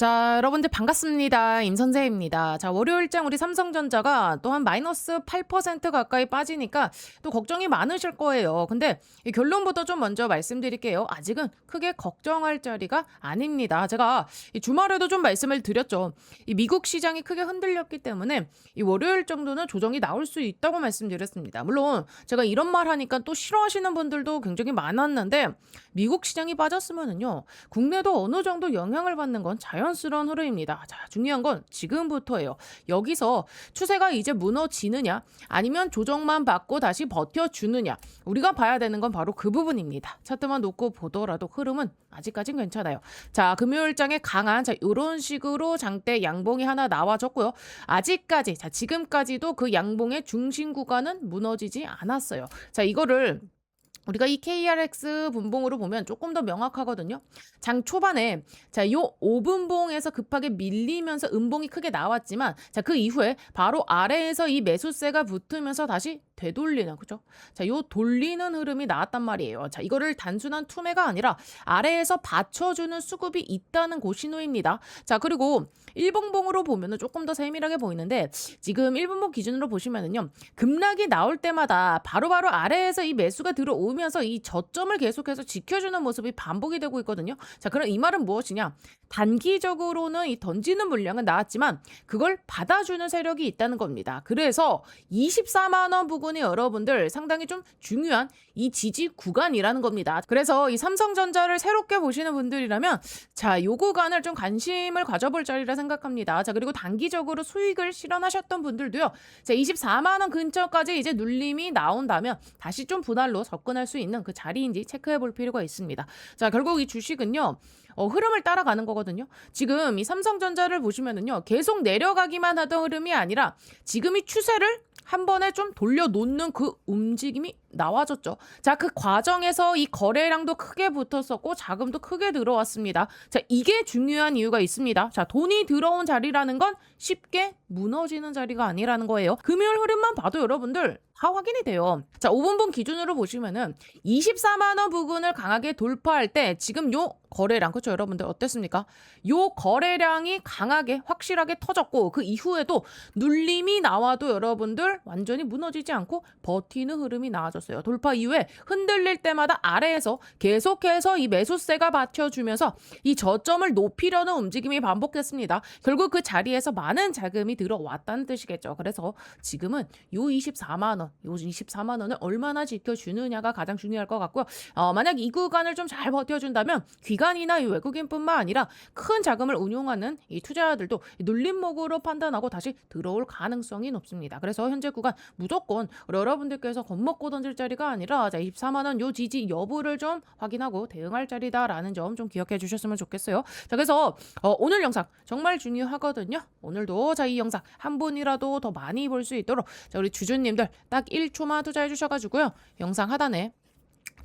자, 여러분들 반갑습니다. 임선재입니다. 자, 월요일장 우리 삼성전자가 또한 마이너스 8% 가까이 빠지니까 또 걱정이 많으실 거예요. 근데 이 결론부터 좀 먼저 말씀드릴게요. 아직은 크게 걱정할 자리가 아닙니다. 제가 이 주말에도 좀 말씀을 드렸죠. 이 미국 시장이 크게 흔들렸기 때문에 이 월요일 정도는 조정이 나올 수 있다고 말씀드렸습니다. 물론 제가 이런 말 하니까 또 싫어하시는 분들도 굉장히 많았는데 미국 시장이 빠졌으면은요. 국내도 어느 정도 영향을 받는 건 자연스러운 흐름입니다. 자, 중요한 건 지금부터예요. 여기서 추세가 이제 무너지느냐, 아니면 조정만 받고 다시 버텨주느냐. 우리가 봐야 되는 건 바로 그 부분입니다. 차트만 놓고 보더라도 흐름은 아직까진 괜찮아요. 자, 금요일장에 강한 이런 식으로 장대 양봉이 하나 나와졌고요. 아직까지, 지금까지도 그 양봉의 중심 구간은 무너지지 않았어요. 자, 이거를 우리가 이 KRX 분봉으로 보면 조금 더 명확하거든요. 장 초반에 요 5분봉에서 급하게 밀리면서 음봉이 크게 나왔지만 그 이후에 바로 아래에서 이 매수세가 붙으면서 다시 되돌리는, 그죠? 요 돌리는 흐름이 나왔단 말이에요. 이거를 단순한 투매가 아니라 아래에서 받쳐주는 수급이 있다는 그 신호입니다. 그리고 1분봉으로 보면은 조금 더 세밀하게 보이는데, 지금 1분봉 기준으로 보시면은요, 급락이 나올 때마다 바로바로 아래에서 이 매수가 들어오면서 이 저점을 계속해서 지켜주는 모습이 반복이 되고 있거든요. 그럼 이 말은 무엇이냐? 단기적으로는 이 던지는 물량은 나왔지만 그걸 받아주는 세력이 있다는 겁니다. 그래서 24만 원 부근이 여러분들 상당히 좀 중요한 이 지지 구간이라는 겁니다. 그래서 이 삼성전자를 새롭게 보시는 분들이라면 요 구간을 좀 관심을 가져볼 자리라 생각합니다. 그리고 단기적으로 수익을 실현하셨던 분들도요. 24만 원 근처까지 이제 눌림이 나온다면 다시 좀 분할로 접근할 수 있는 그 자리인지 체크해 볼 필요가 있습니다. 결국 이 주식은요. 흐름을 따라가는 거거든요. 지금 이 삼성전자를 보시면은요. 계속 내려가기만 하던 흐름이 아니라 지금 이 추세를 한 번에 좀 돌려놓는 그 움직임이 나와졌죠. 그 과정에서 이 거래량도 크게 붙었었고 자금도 크게 들어왔습니다. 이게 중요한 이유가 있습니다. 돈이 들어온 자리라는 건 쉽게 무너지는 자리가 아니라는 거예요. 금요일 흐름만 봐도 여러분들 다 확인이 돼요. 5분봉 기준으로 보시면은 24만 원 부근을 강하게 돌파할 때 지금 요 거래량, 그렇죠? 여러분들 어땠습니까? 요 거래량이 강하게 확실하게 터졌고 그 이후에도 눌림이 나와도 여러분들 완전히 무너지지 않고 버티는 흐름이 나와졌어요. 돌파 이후에 흔들릴 때마다 아래에서 계속해서 이 매수세가 받쳐주면서 이 저점을 높이려는 움직임이 반복됐습니다. 결국 그 자리에서 많은 자금이 들어왔다는 뜻이겠죠. 그래서 지금은 요 24만 원, 요 24만 원을 얼마나 지켜주느냐가 가장 중요할 것 같고요. 만약 이 구간을 좀 잘 버텨준다면 기관이나 이 외국인뿐만 아니라 큰 자금을 운용하는 이 투자자들도 눌림목으로 판단하고 다시 들어올 가능성이 높습니다. 그래서 현재 구간 무조건 여러분들께서 겁먹고 던질 자리가 아니라 24만 원 요 지지 여부를 좀 확인하고 대응할 자리다라는 점 좀 기억해 주셨으면 좋겠어요. 그래서 오늘 영상 정말 중요하거든요. 오늘도 이 영상 한 분이라도 더 많이 볼 수 있도록 우리 주주님들 딱 1초만 투자해 주셔가지고요. 영상 하단에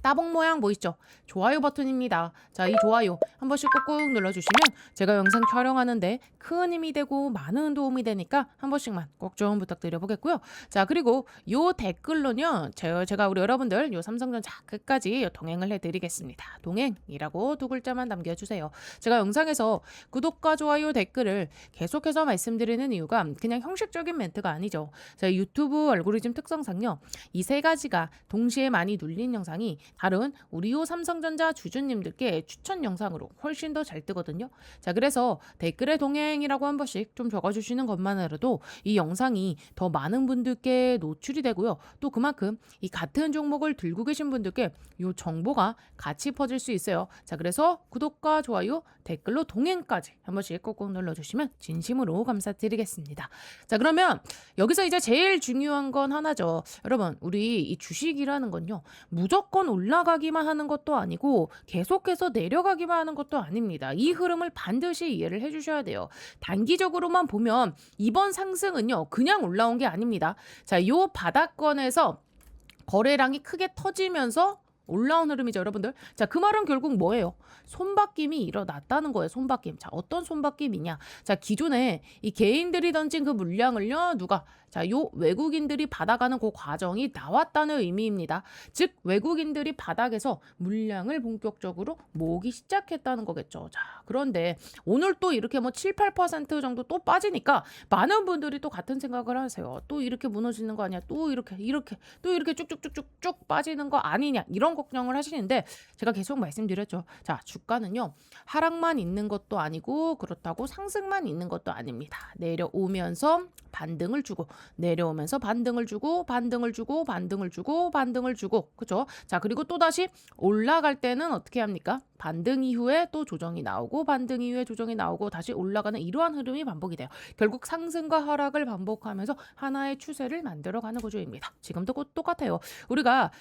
따봉 모양 보이죠? 좋아요 버튼입니다. 이 좋아요 한 번씩 꾹꾹 눌러주시면 제가 영상 촬영하는데 큰 힘이 되고 많은 도움이 되니까 한 번씩만 꼭 좀 부탁드려 보겠고요. 그리고 요 댓글로는요. 제가 우리 여러분들 요 삼성전자 끝까지 동행을 해드리겠습니다. 동행이라고 두 글자만 남겨주세요. 제가 영상에서 구독과 좋아요 댓글을 계속해서 말씀드리는 이유가 그냥 형식적인 멘트가 아니죠. 유튜브 알고리즘 특성상요. 이 세 가지가 동시에 많이 눌린 영상이 다른 우리 요 삼성전자 주주님들께 추천 영상으로 훨씬 더 잘 뜨거든요. 그래서 댓글에 동행이라고 한 번씩 좀 적어주시는 것만으로도 이 영상이 더 많은 분들께 노출이 되고요. 또 그만큼 이 같은 종목을 들고 계신 분들께 요 정보가 같이 퍼질 수 있어요. 그래서 구독과 좋아요, 댓글로 동행까지 한 번씩 꼭꼭 눌러주시면 진심으로 감사드리겠습니다. 그러면 여기서 이제 제일 중요한 건 하나죠. 여러분, 우리 이 주식이라는 건요. 무조건 올라가기만 하는 것도 아니고 계속해서 내려가기만 하는 것도 아닙니다. 이 흐름을 반드시 이해를 해주셔야 돼요. 단기적으로만 보면 이번 상승은요. 그냥 올라온 게 아닙니다. 요 바닥권에서 거래량이 크게 터지면서 올라온 흐름이죠, 여러분들. 자, 그 말은 결국 뭐예요? 손바뀜이 일어났다는 거예요, 손바뀜. 자, 어떤 손바뀜이냐? 자, 기존에 이 개인들이 던진 그 물량을요, 누가? 자, 요 외국인들이 받아가는 그 과정이 나왔다는 의미입니다. 즉, 외국인들이 바닥에서 물량을 본격적으로 모으기 시작했다는 거겠죠. 자, 그런데 오늘 또 이렇게 뭐 7, 8% 정도 또 빠지니까 많은 분들이 또 같은 생각을 하세요. 또 이렇게 무너지는 거 아니야? 또 이렇게 쭉쭉쭉쭉쭉 빠지는 거 아니냐? 이런 걱정을 하시는데 제가 계속 말씀드렸죠. 자, 주가는요. 하락만 있는 것도 아니고 그렇다고 상승만 있는 것도 아닙니다. 내려오면서 반등을 주고 내려오면서 반등을 주고 반등을 주고 반등을 주고 반등을 주고 그죠? 자, 그리고 또다시 올라갈 때는 어떻게 합니까? 반등 이후에 또 조정이 나오고 반등 이후에 조정이 나오고 다시 올라가는 이러한 흐름이 반복이 돼요. 결국 상승과 하락을 반복하면서 하나의 추세를 만들어가는 구조입니다. 지금도 똑같아요. 우리가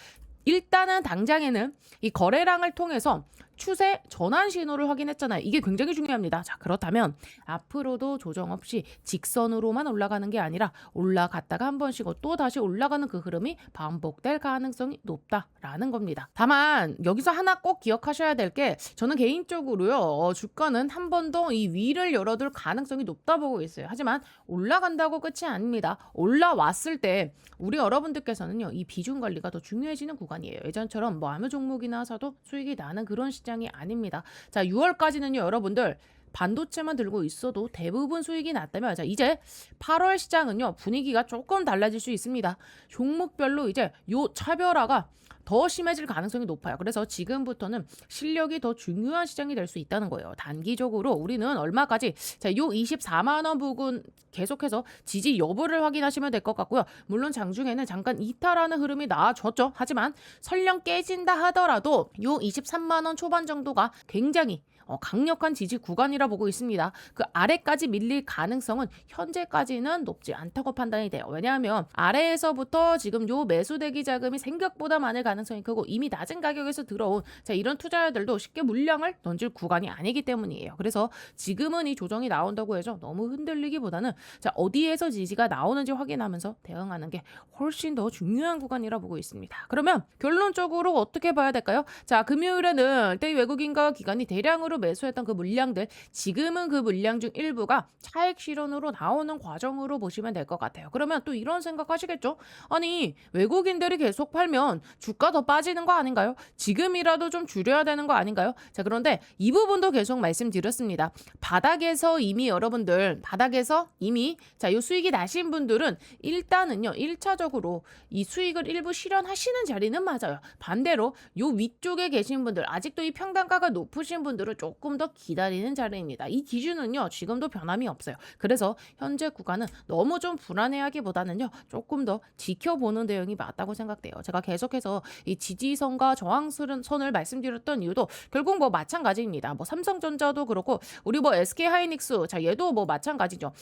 일단은 당장에는 이 거래량을 통해서 추세 전환 신호를 확인했잖아요. 이게 굉장히 중요합니다. 자, 그렇다면 앞으로도 조정 없이 직선으로만 올라가는 게 아니라 올라갔다가 한 번 쉬고 또 다시 올라가는 그 흐름이 반복될 가능성이 높다라는 겁니다. 다만 여기서 하나 꼭 기억하셔야 될 게 저는 개인적으로요. 주가는 한 번 더 이 위를 열어둘 가능성이 높다 보고 있어요. 하지만 올라간다고 끝이 아닙니다. 올라왔을 때 우리 여러분들께서는요. 이 비중 관리가 더 중요해지는 구간이에요. 예전처럼 뭐 아무 종목이나 사도 수익이 나는 그런 시장이 아닙니다. 자, 6월까지는요, 여러분들 반도체만 들고 있어도 대부분 수익이 났다면 자, 이제 8월 시장은요, 분위기가 조금 달라질 수 있습니다. 종목별로 이제 요 차별화가 더 심해질 가능성이 높아요. 그래서 지금부터는 실력이 더 중요한 시장이 될 수 있다는 거예요. 단기적으로 우리는 얼마까지 자, 요 24만 원 부근 계속해서 지지 여부를 확인하시면 될 것 같고요. 물론 장중에는 잠깐 이탈하는 흐름이 나아졌죠. 하지만 설령 깨진다 하더라도 요 23만 원 초반 정도가 굉장히 강력한 지지 구간이라 보고 있습니다. 그 아래까지 밀릴 가능성은 현재까지는 높지 않다고 판단이 돼요. 왜냐하면 아래에서부터 지금 요 매수 대기 자금이 생각보다 많을 가능성이 크고 이미 낮은 가격에서 들어온 자, 이런 투자자들도 쉽게 물량을 던질 구간이 아니기 때문이에요. 그래서 지금은 이 조정이 나온다고 해서 너무 흔들리기보다는 자, 어디에서 지지가 나오는지 확인하면서 대응하는 게 훨씬 더 중요한 구간이라 보고 있습니다. 그러면 결론적으로 어떻게 봐야 될까요? 자, 금요일에는 이때 외국인과 기관이 대량으로 매수했던 그 물량들 지금은 그 물량 중 일부가 차익 실현으로 나오는 과정으로 보시면 될 것 같아요. 그러면 또 이런 생각 하시겠죠? 아니 외국인들이 계속 팔면 주가 더 빠지는 거 아닌가요? 지금이라도 좀 줄여야 되는 거 아닌가요? 자, 그런데 이 부분도 계속 말씀드렸습니다. 바닥에서 이미 여러분들 바닥에서 이미 자, 요 수익이 나신 분들은 일단은요 1차적으로 이 수익을 일부 실현하시는 자리는 맞아요. 반대로 요 위쪽에 계신 분들 아직도 이 평단가가 높으신 분들은 조금 더 기다리는 자리입니다. 이 기준은요 지금도 변함이 없어요. 그래서 현재 구간은 너무 좀 불안해하기보다는요 조금 더 지켜보는 대응이 맞다고 생각돼요. 제가 계속해서 이 지지선과 저항선을 말씀드렸던 이유도 결국 뭐 마찬가지입니다. 뭐 삼성전자도 그렇고 우리 뭐 SK하이닉스 자 얘도 뭐 마찬가지죠.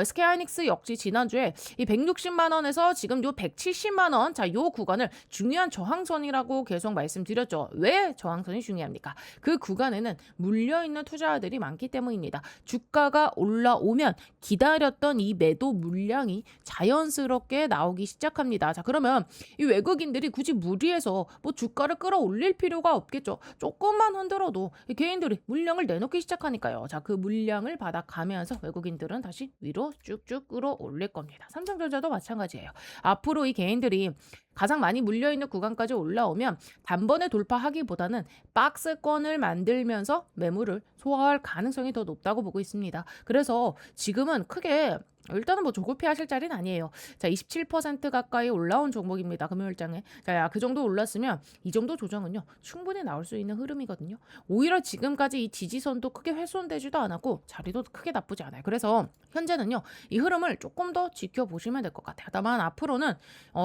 SK하이닉스 역시 지난주에 이 160만 원에서 지금 요 170만 원 자 요 구간을 중요한 저항선이라고 계속 말씀드렸죠. 왜 저항선이 중요합니까? 그 구간에는 물려있는 투자자들이 많기 때문입니다. 주가가 올라오면 기다렸던 이 매도 물량이 자연스럽게 나오기 시작합니다. 자, 그러면 이 외국인들이 굳이 무리해서 뭐 주가를 끌어올릴 필요가 없겠죠. 조금만 흔들어도 이 개인들이 물량을 내놓기 시작하니까요. 자, 그 물량을 받아가면서 외국인들은 다시 위로 쭉쭉 끌어올릴 겁니다. 삼성전자도 마찬가지예요. 앞으로 이 개인들이 가장 많이 물려있는 구간까지 올라오면 단번에 돌파하기보다는 박스권을 만들면서 매물을 소화할 가능성이 더 높다고 보고 있습니다. 그래서 지금은 크게 일단은 뭐 조급해 하실 자리는 아니에요. 자, 27% 가까이 올라온 종목입니다. 금요일장에. 자, 그 정도 올랐으면 이 정도 조정은요. 충분히 나올 수 있는 흐름이거든요. 오히려 지금까지 이 지지선도 크게 훼손되지도 않았고 자리도 크게 나쁘지 않아요. 그래서 현재는요. 이 흐름을 조금 더 지켜보시면 될 것 같아요. 다만 앞으로는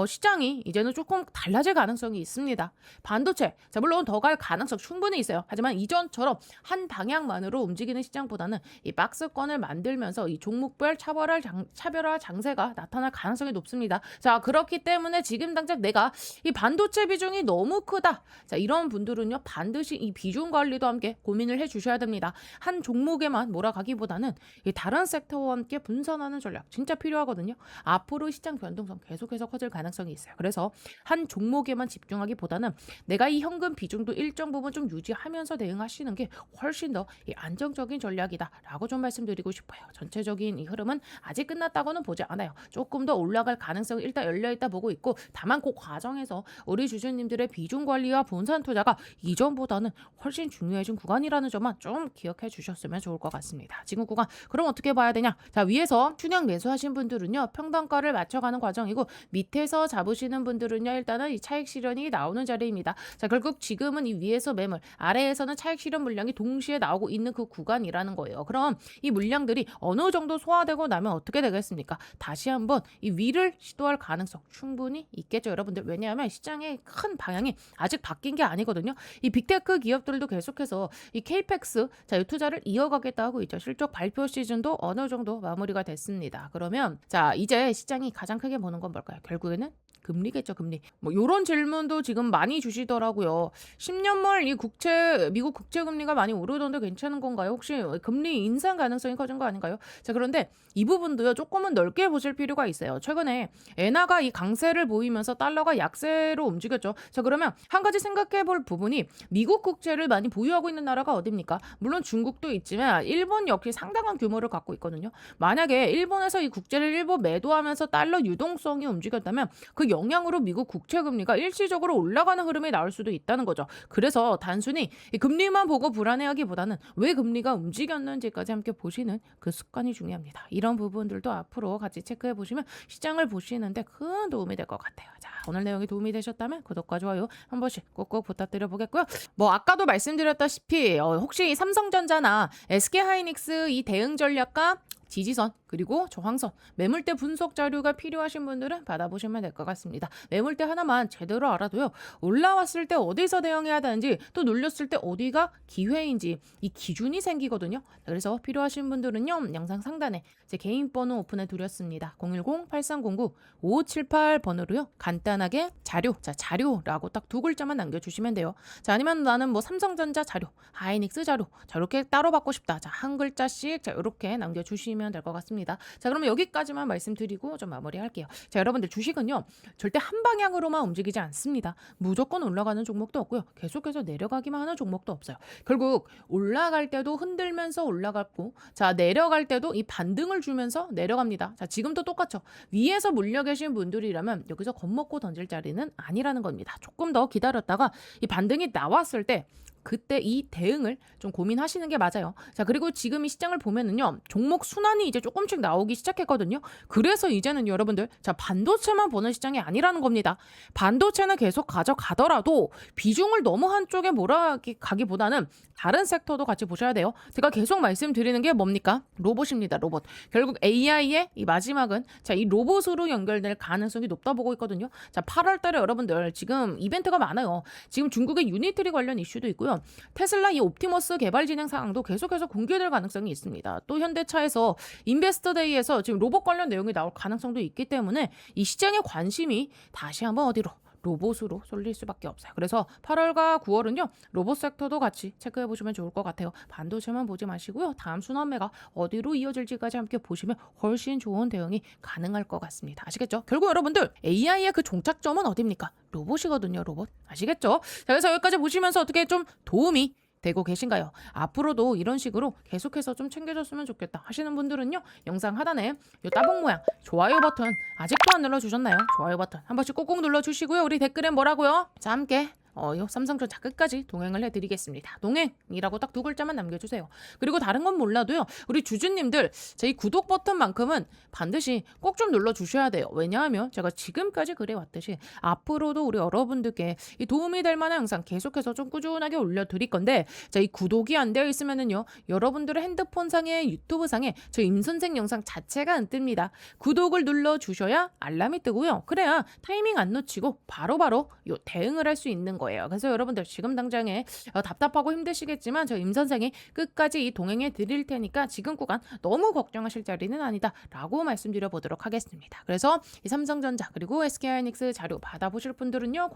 시장이 이제는 조금 달라질 가능성이 있습니다. 반도체. 자, 물론 더 갈 가능성 충분히 있어요. 하지만 이전처럼 한 방향만으로 움직이는 시장보다는 이 박스권을 만들면서 이 종목별 차별화를 차별화 장세가 나타날 가능성이 높습니다. 자, 그렇기 때문에 지금 당장 내가 이 반도체 비중이 너무 크다. 자, 이런 분들은요, 반드시 이 비중 관리도 함께 고민을 해 주셔야 됩니다. 한 종목에만 몰아가기보다는 이 다른 섹터와 함께 분산하는 전략 진짜 필요하거든요. 앞으로 시장 변동성 계속해서 커질 가능성이 있어요. 그래서 한 종목에만 집중하기보다는 내가 이 현금 비중도 일정 부분 좀 유지하면서 대응하시는 게 훨씬 더 이 안정적인 전략이다라고 좀 말씀드리고 싶어요. 전체적인 이 흐름은 아직 끝났다고는 보지 않아요. 조금 더 올라갈 가능성이 일단 열려있다 보고 있고, 다만 그 과정에서 우리 주주님들의 비중 관리와 분산 투자가 이전보다는 훨씬 중요해진 구간이라는 점만 좀 기억해 주셨으면 좋을 것 같습니다. 지금 구간 그럼 어떻게 봐야 되냐? 자, 위에서 춘향 매수하신 분들은요, 평단가를 맞춰가는 과정이고, 밑에서 잡으시는 분들은요, 일단은 이 차익 실현이 나오는 자리입니다. 자, 결국 지금은 이 위에서 매물, 아래에서는 차익 실현 물량이 동시에 나오고 있는 그 구간이라는 거예요. 그럼 이 물량들이 어느 정도 소화되고 나면 어떻게 되겠습니까? 다시 한번 이 위를 시도할 가능성 충분히 있겠죠, 여러분들. 왜냐하면 시장의 큰 방향이 아직 바뀐 게 아니거든요. 이 빅테크 기업들도 계속해서 이 케이펙스, 자, 이 투자를 이어가겠다 하고 있죠. 실적 발표 시즌도 어느 정도 마무리가 됐습니다. 그러면 자, 이제 시장이 가장 크게 보는 건 뭘까요? 결국에는 금리겠죠, 금리. 뭐 요런 질문도 지금 많이 주시더라고요. 10년물 이 미국 국채 금리가 많이 오르던데 괜찮은 건가요? 혹시 금리 인상 가능성이 커진 거 아닌가요? 자, 그런데 이 부분도요, 조금은 넓게 보실 필요가 있어요. 최근에 엔화가 이 강세를 보이면서 달러가 약세로 움직였죠. 자, 그러면 한 가지 생각해 볼 부분이, 미국 국채를 많이 보유하고 있는 나라가 어딥니까? 물론 중국도 있지만 일본 역시 상당한 규모를 갖고 있거든요. 만약에 일본에서 이 국채를 일부 매도하면서 달러 유동성이 움직였다면 그 영향으로 미국 국채 금리가 일시적으로 올라가는 흐름이 나올 수도 있다는 거죠. 그래서 단순히 이 금리만 보고 불안해하기보다는 왜 금리가 움직였는지까지 함께 보시는 그 습관이 중요합니다. 이런 부분들도 앞으로 같이 체크해 보시면 시장을 보시는데 큰 도움이 될 것 같아요. 자, 오늘 내용이 도움이 되셨다면 구독과 좋아요 한 번씩 꼭꼭 부탁드려 보겠고요. 뭐 아까도 말씀드렸다시피 혹시 삼성전자나 SK하이닉스 이 대응 전략과 지지선 그리고 저항선, 매물대 분석 자료가 필요하신 분들은 받아보시면 될 것 같습니다. 매물대 하나만 제대로 알아도요, 올라왔을 때 어디서 대응해야 되는지, 또 눌렸을 때 어디가 기회인지 이 기준이 생기거든요. 그래서 필요하신 분들은요, 영상 상단에 제 개인 번호 오픈해 드렸습니다. 010-8309-5578번으로요 간단하게 자료, 자, 자료라고 딱 두 글자만 남겨주시면 돼요. 자, 아니면 나는 뭐 삼성전자 자료, 하이닉스 자료, 자, 이렇게 따로 받고 싶다, 자, 한 글자씩, 자, 이렇게 남겨주시면 될 것 같습니다. 자, 그러면 여기까지만 말씀드리고 좀 마무리할게요. 자, 여러분들, 주식은요, 절대 한 방향으로만 움직이지 않습니다. 무조건 올라가는 종목도 없고요, 계속해서 내려가기만 하는 종목도 없어요. 결국 올라갈 때도 흔들면서 올라갔고, 자, 내려갈 때도 이 반등을 주면서 내려갑니다. 자, 지금도 똑같죠. 위에서 물려 계신 분들이라면 여기서 겁먹고 던질 자리는 아니라는 겁니다. 조금 더 기다렸다가 이 반등이 나왔을 때 그때 이 대응을 좀 고민하시는 게 맞아요. 자, 그리고 지금 이 시장을 보면은요, 종목 순환이 이제 조금씩 나오기 시작했거든요. 그래서 이제는 여러분들, 자, 반도체만 보는 시장이 아니라는 겁니다. 반도체는 계속 가져가더라도 비중을 너무 한쪽에 몰아가기보다는 다른 섹터도 같이 보셔야 돼요. 제가 계속 말씀드리는 게 뭡니까? 로봇입니다, 로봇. 결국 AI의 이 마지막은, 자, 이 로봇으로 연결될 가능성이 높다 보고 있거든요. 자, 8월 달에 여러분들 지금 이벤트가 많아요. 지금 중국의 유니트리 관련 이슈도 있고요. 테슬라 이 옵티머스 개발 진행 사항도 계속해서 공개될 가능성이 있습니다. 또 현대차에서 인베스터데이에서 지금 로봇 관련 내용이 나올 가능성도 있기 때문에 이 시장의 관심이 다시 한번 어디로? 로봇으로 쏠릴 수밖에 없어요. 그래서 8월과 9월은요, 로봇 섹터도 같이 체크해 보시면 좋을 것 같아요. 반도체만 보지 마시고요, 다음 순환매가 어디로 이어질지까지 함께 보시면 훨씬 좋은 대응이 가능할 것 같습니다. 아시겠죠? 결국 여러분들, AI의 그 종착점은 어디입니까? 로봇이거든요, 로봇. 아시겠죠? 자, 그래서 여기까지 보시면서 어떻게 좀 도움이 되고 계신가요? 앞으로도 이런 식으로 계속해서 좀 챙겨줬으면 좋겠다 하시는 분들은요, 영상 하단에 이 따봉 모양 좋아요 버튼 아직도 안 눌러주셨나요? 좋아요 버튼 한 번씩 꾹꾹 눌러주시고요. 우리 댓글엔 뭐라고요? 자, 함께 삼성전자 끝까지 동행을 해드리겠습니다. 동행이라고 딱 두 글자만 남겨주세요. 그리고 다른 건 몰라도요, 우리 주주님들, 제 이 구독 버튼만큼은 반드시 꼭 좀 눌러주셔야 돼요. 왜냐하면 제가 지금까지 그래왔듯이 앞으로도 우리 여러분들께 이 도움이 될 만한 영상 계속해서 좀 꾸준하게 올려드릴 건데, 자, 이 구독이 안 되어 있으면은요, 여러분들의 핸드폰상에 유튜브상에 저 임선생 영상 자체가 안 뜹니다. 구독을 눌러주셔야 알람이 뜨고요. 그래야 타이밍 안 놓치고 바로바로 요 대응을 할 수 있는 거예요. 거예요. 그래서 여러분들 지금 당장에 답답하고 힘드시겠지만 저 임 선생이 끝까지 이 동행해 드릴 테니까 지금 구간 너무 걱정하실 자리는 아니다라고 말씀드려 보도록 하겠습니다. 그래서 이 삼성전자 그리고 SK하이닉스 자료 받아보실 분들은요.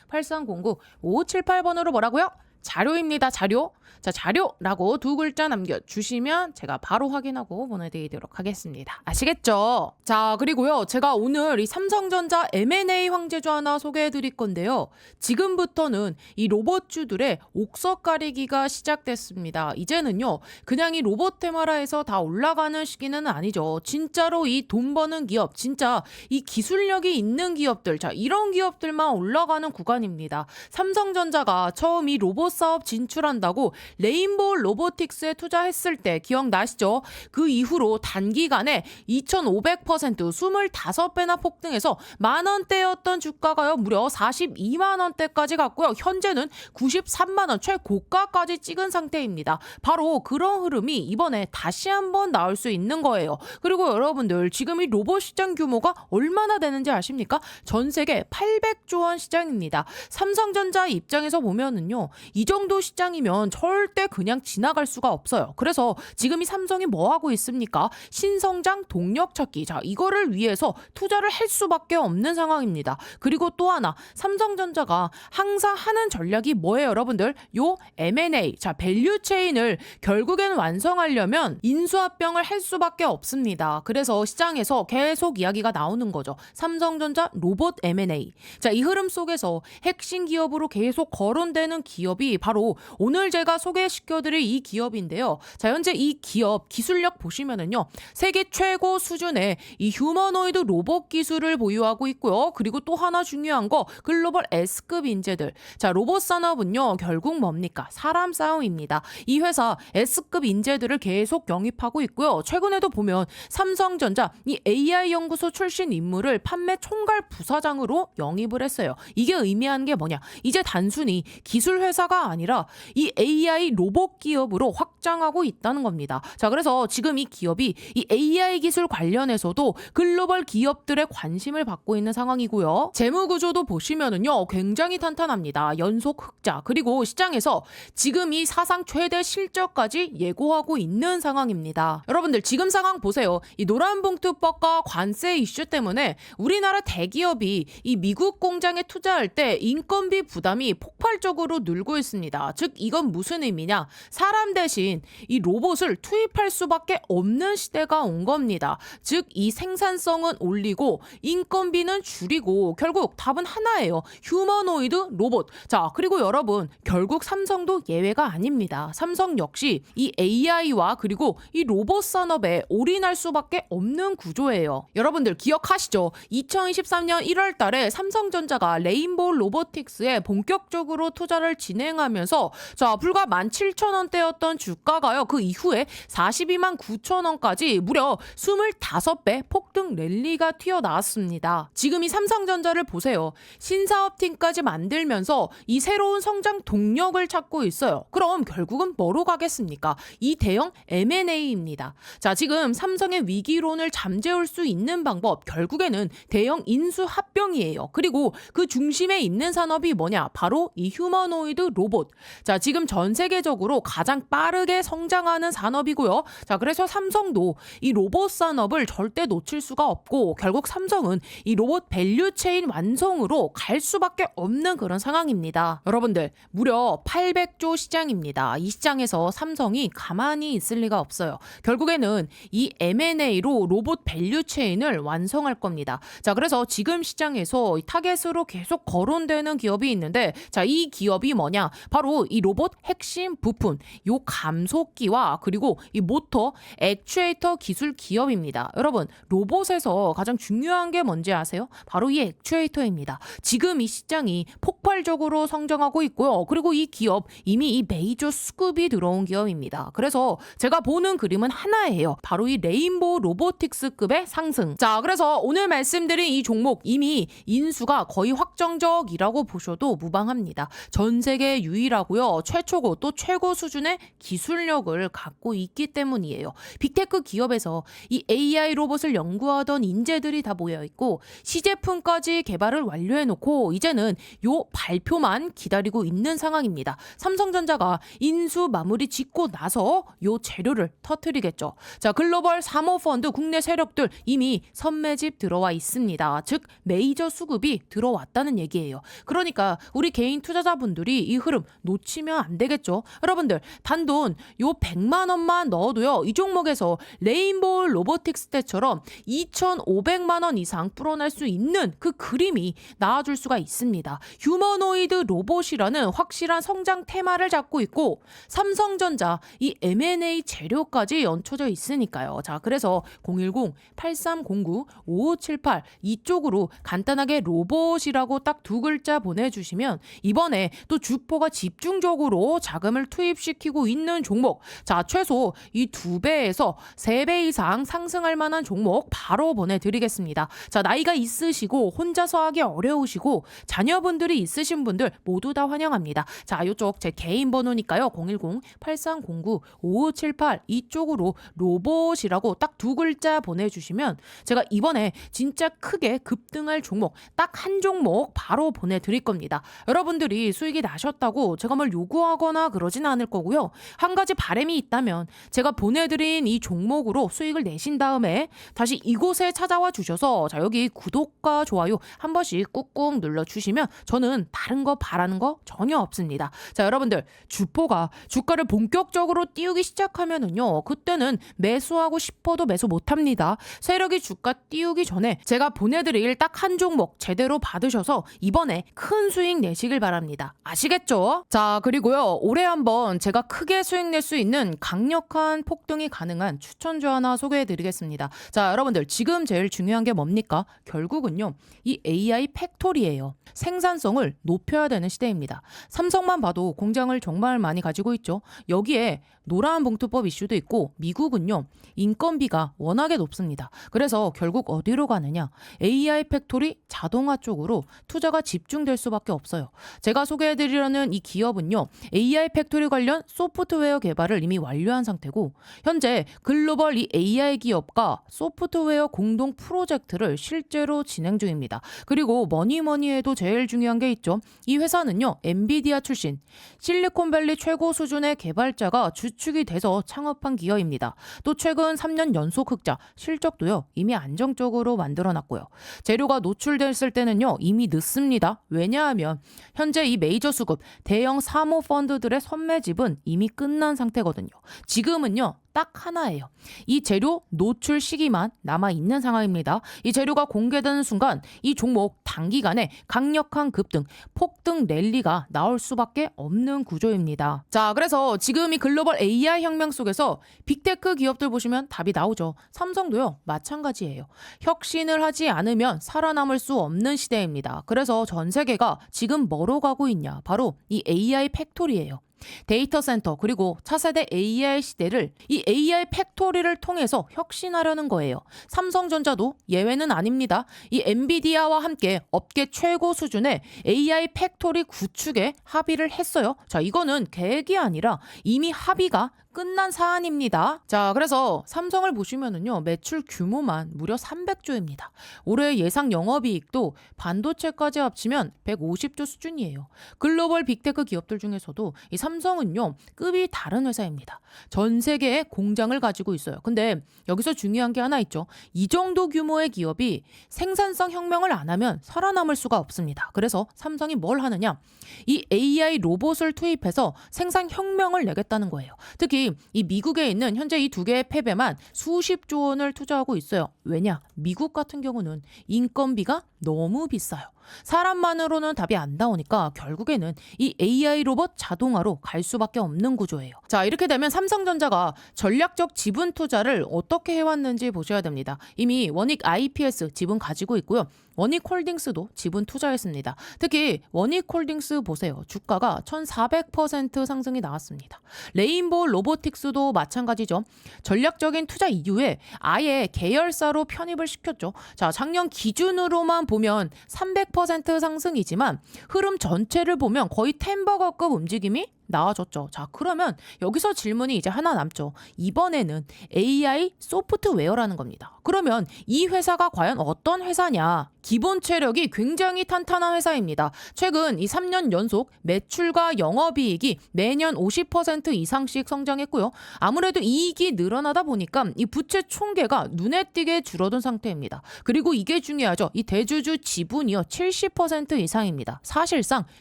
010-8309-5578번으로 뭐라고요? 자료입니다. 자료. 자, 자료라고 두 글자 남겨주시면 제가 바로 확인하고 보내드리도록 하겠습니다. 아시겠죠? 자, 그리고요. 제가 오늘 이 삼성전자 M&A 황제주 하나 소개해드릴 건데요. 지금부터는 이 로봇주들의 옥석 가리기가 시작됐습니다. 이제는요. 그냥 이 로봇 테마라에서 다 올라가는 시기는 아니죠. 진짜로 이 돈 버는 기업, 진짜 이 기술력이 있는 기업들, 자, 이런 기업들만 올라가는 구간입니다. 삼성전자가 처음 이 로봇 사업 진출한다고 레인보우 로보틱스에 투자했을 때 기억나시죠? 그 이후로 단기간에 2500% 25배나 폭등해서 만원대였던 주가가요 무려 42만원대까지 갔고요. 현재는 93만원 최고가까지 찍은 상태입니다. 바로 그런 흐름이 이번에 다시 한번 나올 수 있는 거예요. 그리고 여러분들 지금 이 로봇 시장 규모가 얼마나 되는지 아십니까? 전 세계 800조 원 시장입니다. 삼성전자 입장에서 보면은요. 이 정도 시장이면 절대 그냥 지나갈 수가 없어요. 그래서 지금 이 삼성이 뭐 하고 있습니까? 신성장 동력 찾기. 자, 이거를 위해서 투자를 할 수밖에 없는 상황입니다. 그리고 또 하나, 삼성전자가 항상 하는 전략이 뭐예요, 여러분들? 요 M&A. 자, 밸류 체인을 결국엔 완성하려면 인수합병을 할 수밖에 없습니다. 그래서 시장에서 계속 이야기가 나오는 거죠. 삼성전자 로봇 M&A. 자, 이 흐름 속에서 핵심 기업으로 계속 거론되는 기업이 바로 오늘 제가 소개시켜드릴 이 기업인데요. 자, 현재 이 기업 기술력 보시면은요. 세계 최고 수준의 이 휴머노이드 로봇 기술을 보유하고 있고요. 그리고 또 하나 중요한 거 글로벌 S급 인재들. 자, 로봇 산업은요. 결국 뭡니까? 사람 싸움입니다. 이 회사 S급 인재들을 계속 영입하고 있고요. 최근에도 보면 삼성전자 이 AI 연구소 출신 인물을 판매 총괄 부사장으로 영입을 했어요. 이게 의미하는 게 뭐냐? 이제 단순히 기술 회사가 아니라 이 AI 로봇 기업으로 확장하고 있다는 겁니다. 자, 그래서 지금 이 기업이 이 AI 기술 관련해서도 글로벌 기업들의 관심을 받고 있는 상황이고요. 재무 구조도 보시면은요, 굉장히 탄탄합니다. 연속 흑자. 그리고 시장에서 지금 이 사상 최대 실적까지 예고하고 있는 상황입니다. 여러분들 지금 상황 보세요. 이 노란봉투법과 관세 이슈 때문에 우리나라 대기업이 이 미국 공장에 투자할 때 인건비 부담이 폭발적으로 늘고 있습니다. 즉 이건 무슨 의미냐? 사람 대신 이 로봇을 투입할 수밖에 없는 시대가 온 겁니다. 즉 이 생산성은 올리고 인건비는 줄이고 결국 답은 하나예요. 휴머노이드 로봇. 자, 그리고 여러분 결국 삼성도 예외가 아닙니다. 삼성 역시 이 AI와 그리고 이 로봇 산업에 올인할 수밖에 없는 구조예요. 여러분들 기억하시죠? 2023년 1월 달에 삼성전자가 레인보우 로보틱스에 본격적으로 투자를 진행하면서 자, 불과 17,000원대였던 주가가요. 그 이후에 42만 9천원까지 무려 25배 폭등 랠리가 튀어나왔습니다. 지금 이 삼성전자를 보세요. 신사업팀까지 만들면서 이 새로운 성장 동력을 찾고 있어요. 그럼 결국은 뭐로 가겠습니까? 이 대형 M&A입니다. 자, 지금 삼성의 위기론을 잠재울 수 있는 방법 결국에는 대형 인수 합병이에요. 그리고 그 중심에 있는 산업이 뭐냐? 바로 이 휴머노이드 로봇. 자, 지금 전 세계적으로 가장 빠르게 성장하는 산업이고요. 자, 그래서 삼성도 이 로봇 산업을 절대 놓칠 수가 없고 결국 삼성은 이 로봇 밸류 체인 완성으로 갈 수밖에 없는 그런 상황입니다. 여러분들 무려 800조 시장입니다. 이 시장에서 삼성이 가만히 있을 리가 없어요. 결국에는 이 M&A로 로봇 밸류 체인을 완성할 겁니다. 자, 그래서 지금 시장에서 이 타겟으로 계속 거론되는 기업이 있는데 자, 이 기업이 뭐냐? 바로 이 로봇 핵심 부품, 요 감속기와 그리고 이 모터, 액추에이터 기술 기업입니다. 여러분, 로봇에서 가장 중요한 게 뭔지 아세요? 바로 이 액추에이터입니다. 지금 이 시장이 폭발적으로 성장하고 있고요. 그리고 이 기업 이미 이 메이저 수급이 들어온 기업입니다. 그래서 제가 보는 그림은 하나예요. 바로 이 레인보우 로보틱스급의 상승. 자, 그래서 오늘 말씀드린 이 종목 이미 인수가 거의 확정적이라고 보셔도 무방합니다. 전 세계 유일하고요. 최초고 그리고 또 최고 수준의 기술력을 갖고 있기 때문이에요. 빅테크 기업에서 이 AI 로봇을 연구하던 인재들이 다 모여 있고 시제품까지 개발을 완료해 놓고 이제는 요 발표만 기다리고 있는 상황입니다. 삼성전자가 인수 마무리 짓고 나서 요 재료를 터뜨리겠죠. 자, 글로벌 사모펀드 국내 세력들 이미 선매집 들어와 있습니다. 즉 메이저 수급이 들어왔다는 얘기예요. 그러니까 우리 개인 투자자분들이 이 흐름 놓치면 안 되겠죠. 여러분들 단돈 요 100만 원만 넣어도요. 이 종목에서 레인보우 로보틱스 때처럼 2,500만 원 이상 불어날 수 있는 그 그림이 나와줄 수가 있습니다. 휴머노이드 로봇이라는 확실한 성장 테마를 잡고 있고 삼성전자 이 M&A 재료까지 얹혀져 있으니까요. 자, 그래서 010-8309-5578 이쪽으로 간단하게 로봇이라고 딱 두 글자 보내주시면 이번에 또 주포가 집중적으로 자금을 투입시키고 있는 종목, 자 최소 이 2배에서 3배 이상 상승할 만한 종목 바로 보내드리겠습니다. 자, 나이가 있으시고 혼자서 하기 어려우시고 자녀분들이 있으신 분들 모두 다 환영합니다. 자, 이쪽 제 개인 번호니까요. 010-8309-5578 이쪽으로 로봇이라고 딱 두 글자 보내주시면 제가 이번에 진짜 크게 급등할 종목 딱 한 종목 바로 보내드릴 겁니다. 여러분들이 수익이 나셨다고 제가 뭘 요구하거나 그러진 않을 거고요. 한 가지 바람이 있다면 제가 보내드린 이 종목으로 수익을 내신 다음에 다시 이곳에 찾아와 주셔서 자 여기 구독과 좋아요 한 번씩 꾹꾹 눌러주시면 저는 다른 거 바라는 거 전혀 없습니다. 자, 여러분들 주포가 주가를 본격적으로 띄우기 시작하면은요 그때는 매수하고 싶어도 매수 못합니다. 세력이 주가 띄우기 전에 제가 보내드릴 딱 한 종목 제대로 받으셔서 이번에 큰 수익 내시길 바랍니다. 아시겠죠? 자, 그리고요 올해 한번 제가 크게 수익 낼 수 있는 강력한 폭등이 가능한 추천주 하나 소개해드리겠습니다. 자, 여러분들 지금 제일 중요한 게 뭡니까? 결국은요 이 AI 팩토리예요. 생산성을 높여야 되는 시대입니다. 삼성만 봐도 공장을 정말 많이 가지고 있죠. 여기에 노란 봉투법 이슈도 있고 미국은요 인건비가 워낙에 높습니다. 그래서 결국 어디로 가느냐? AI 팩토리 자동화 쪽으로 투자가 집중될 수밖에 없어요. 제가 소개해드리려는 이 기업은요 AI 팩토리 관련 소프트웨어 개발을 이미 완료한 상태고 현재 글로벌 이 AI 기업과 소프트웨어 공동 프로젝트를 실제로 진행 중입니다. 그리고 뭐니 해도 제일 중요한 게 있죠. 이 회사는요 엔비디아 출신 실리콘밸리 최고 수준의 개발자가 주축이 돼서 창업한 기업입니다. 또 최근 3년 연속 흑자, 실적도요 이미 안정적으로 만들어놨고요. 재료가 노출됐을 때는요 이미 늦습니다. 왜냐하면 현재 이 메이저 수급 대형 사모펀드들의 선매집은 이미 끝난 상태거든요. 지금은요 딱 하나예요. 이 재료 노출 시기만 남아있는 상황입니다. 이 재료가 공개되는 순간 이 종목 단기간에 강력한 급등, 폭등 랠리가 나올 수밖에 없는 구조입니다. 자, 그래서 지금 이 글로벌 AI 혁명 속에서 빅테크 기업들 보시면 답이 나오죠. 삼성도요 마찬가지예요. 혁신을 하지 않으면 살아남을 수 없는 시대입니다. 그래서 전 세계가 지금 뭐로 가고 있냐? 바로 이 AI 팩토리예요. 데이터 센터 그리고 차세대 AI 시대를 이 AI 팩토리를 통해서 혁신하려는 거예요. 삼성전자도 예외는 아닙니다. 이 엔비디아와 함께 업계 최고 수준의 AI 팩토리 구축에 합의를 했어요. 자, 이거는 계획이 아니라 이미 합의가 끝난 사안입니다. 자, 그래서 삼성을 보시면은요 매출 규모만 무려 300조입니다. 올해 예상 영업이익도 반도체까지 합치면 150조 수준이에요. 글로벌 빅테크 기업들 중에서도 이 삼성은요 급이 다른 회사입니다. 전 세계에 공장을 가지고 있어요. 근데 여기서 중요한 게 하나 있죠. 이 정도 규모의 기업이 생산성 혁명을 안 하면 살아남을 수가 없습니다. 그래서 삼성이 뭘 하느냐? 이 AI 로봇을 투입해서 생산 혁명을 내겠다는 거예요. 특히 이 미국에 있는 현재 이 두 개의 팹에만 수십조 원을 투자하고 있어요. 왜냐? 미국 같은 경우는 인건비가 너무 비싸요. 사람만으로는 답이 안 나오니까 결국에는 이 AI 로봇 자동화로 갈 수밖에 없는 구조예요. 자, 이렇게 되면 삼성전자가 전략적 지분 투자를 어떻게 해왔는지 보셔야 됩니다. 이미 원익 IPS 지분 가지고 있고요. 원익홀딩스도 지분 투자했습니다. 특히 원익홀딩스 보세요. 주가가 1400% 상승이 나왔습니다. 레인보우 로보틱스도 마찬가지죠. 전략적인 투자 이후에 아예 계열사로 편입을 시켰죠. 자, 작년 기준으로만 보면 300% 상승이지만 흐름 전체를 보면 거의 템버거급 움직임이 나와줬죠. 자, 그러면 여기서 질문이 이제 하나 남죠. 이번에는 AI 소프트웨어라는 겁니다. 그러면 이 회사가 과연 어떤 회사냐? 기본 체력이 굉장히 탄탄한 회사입니다. 최근 이 3년 연속 매출과 영업이익이 매년 50% 이상씩 성장했고요. 아무래도 이익이 늘어나다 보니까 이 부채 총계가 눈에 띄게 줄어든 상태입니다. 그리고 이게 중요하죠. 이 대주주 지분이요 70% 이상입니다. 사실상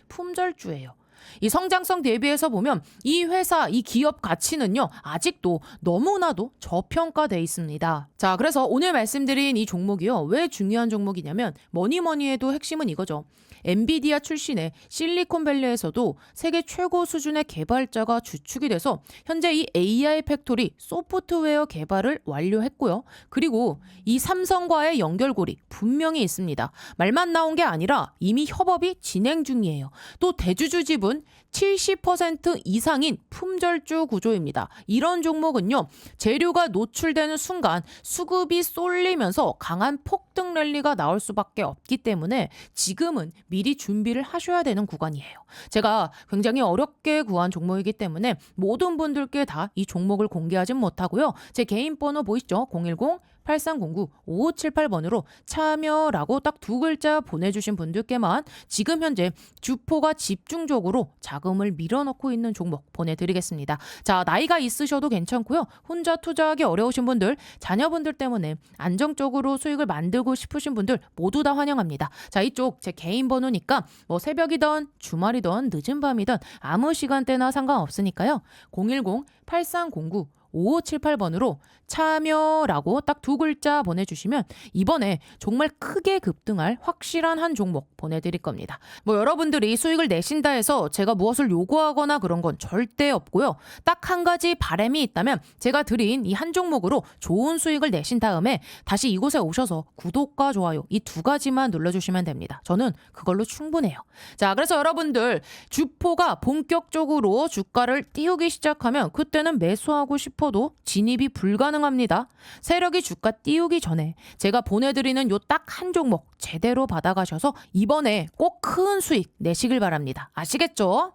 품절주예요. 이 성장성 대비해서 보면 이 회사, 이 기업 가치는요, 아직도 너무나도 저평가돼 있습니다. 자, 그래서 오늘 말씀드린 이 종목이요, 왜 중요한 종목이냐면, 뭐니 해도 핵심은 이거죠. 엔비디아 출신의 실리콘밸리에서도 세계 최고 수준의 개발자가 주축이 돼서 현재 이 AI 팩토리 소프트웨어 개발을 완료했고요. 그리고 이 삼성과의 연결고리 분명히 있습니다. 말만 나온 게 아니라 이미 협업이 진행 중이에요. 또 대주주 지분 70% 이상인 품절주 구조입니다. 이런 종목은요, 재료가 노출되는 순간 수급이 쏠리면서 강한 폭등 랠리가 나올 수밖에 없기 때문에 지금은 미리 준비를 하셔야 되는 구간이에요. 제가 굉장히 어렵게 구한 종목이기 때문에 모든 분들께 다 이 종목을 공개하진 못하고요. 제 개인 번호 보이시죠? 010-8309-5578번으로 참여라고 딱 두 글자 보내주신 분들께만 지금 현재 주포가 집중적으로 자금을 밀어넣고 있는 종목 보내드리겠습니다. 자, 나이가 있으셔도 괜찮고요. 혼자 투자하기 어려우신 분들, 자녀분들 때문에 안정적으로 수익을 만들고 싶으신 분들 모두 다 환영합니다. 자, 이쪽 제 개인 번호니까 뭐 새벽이든 주말이든 늦은 밤이든 아무 시간대나 상관없으니까요. 010-8309-5578번으로 참여라고 딱 두 글자 보내주시면 이번에 정말 크게 급등할 확실한 한 종목 보내드릴 겁니다. 뭐 여러분들이 수익을 내신다 해서 제가 무엇을 요구하거나 그런 건 절대 없고요. 딱 한 가지 바람이 있다면 제가 드린 이 한 종목으로 좋은 수익을 내신 다음에 다시 이곳에 오셔서 구독과 좋아요 이 두 가지만 눌러주시면 됩니다. 저는 그걸로 충분해요. 자, 그래서 여러분들 주포가 본격적으로 주가를 띄우기 시작하면 그때는 매수하고 싶어도 진입이 불가능합니다. 세력이 주가 띄우기 전에 제가 보내드리는 요 딱 한 종목 제대로 받아가셔서 이번에 꼭 큰 수익 내시길 바랍니다. 아시겠죠?